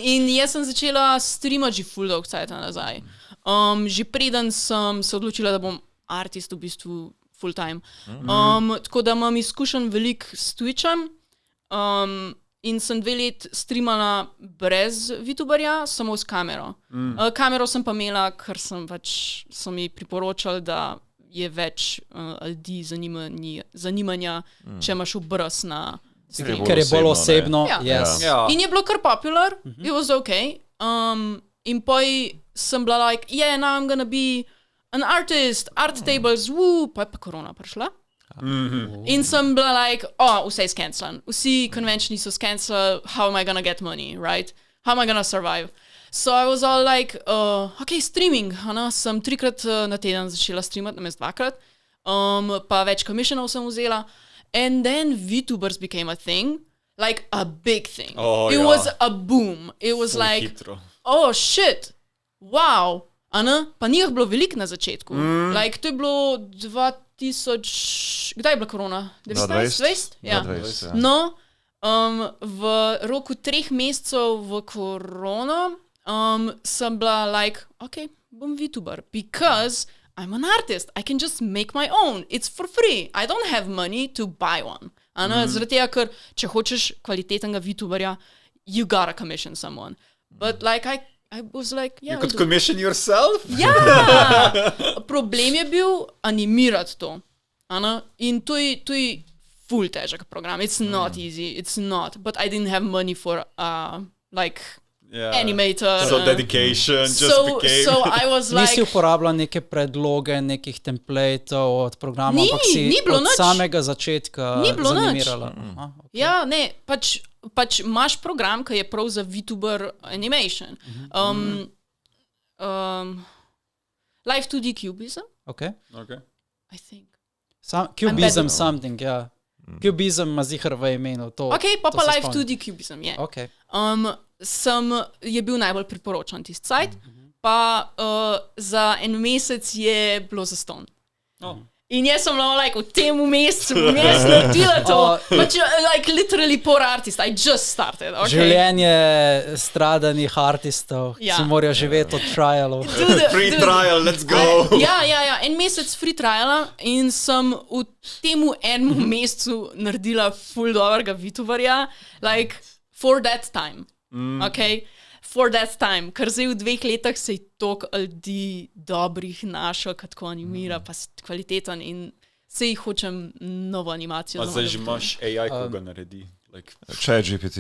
In jaz sem začela streamati že ful dolg cajta nazaj. Že preden sem se odločila, da bom artist v bistvu full time. Tako da imam izkušen veliko s Twitchem. In sem 2 let streamala brez vtuberja, samo s kamero. Kamero sem pa imela, ker so mi priporočali, da je več ljudi zanimanja, če imaš obraz na streamu. Ker je bolj osebno. In je bilo kar popular, it was okay. In poj sem bila like, yeah, now I'm gonna be an artist, art tables, woo, pa je pa korona prišla. In sem bila like, vse je scancelan. Vsi konvenčni so scancelali, how am I gonna get money, right? How am I gonna survive? So I was all like, okay, streaming. Sem 3-krat na teden začela streamati, namesto 2-krat. Pa več commissionov sem vzela. And then VTubers became a thing, like a big thing. It was a boom. It was like, oh shit, wow. Pa ni jih bilo veliko na začetku. Like, to je bilo 2000... Kdaj je bila korona? 2020? Ja. No, v roku 3 mesecev v korono sem bila like, okay, bom VTuber. Because I'm an artist. I can just make my own. It's for free. I don't have money to buy one. Zaradi tega, ker če hočeš kvalitetnega VTuberja, you gotta commission someone. But like, I was like, yeah. You could commission yourself? Ja! Problem je bil animirati to. In to je ful težak program. It's not easy. It's not. But I didn't have money for animator. So dedication just became... So I was like... Nisi uporabljala neke predloge, nekih templateov od programa, ampak si od samega začetka zanimirala. Ja, ne, pač imaš program, ki je prav za VTuber animation. Live 2D Cubism. Okay. I think. Cubism something, ja. Cubism ima zihar v imenu. Ok, pa Live 2D Cubism, je. Okay. Je bil najbolj priporočan tisti sajt, pa za en mesec je bilo zastonj. In jaz sem bila like, v tem mesecu bom jaz naredila to. But like literally poor artist, I just started. Okay? Življenje stradanih artistov, ki si morajo živeti od trialov. Free trial, let's go. Ja, en mesec free triala in sem v temu enemu mesecu naredila ful dobrega VTuberja, like for that time. Okay? For that time, ker zdaj v 2 letih se je toliko ljudi dobrih našel, kad ko animira, pa kvaliteten in se jih hočem novo animacijo. A zdaj že imaš AI, ko ga naredi? ChatGPT.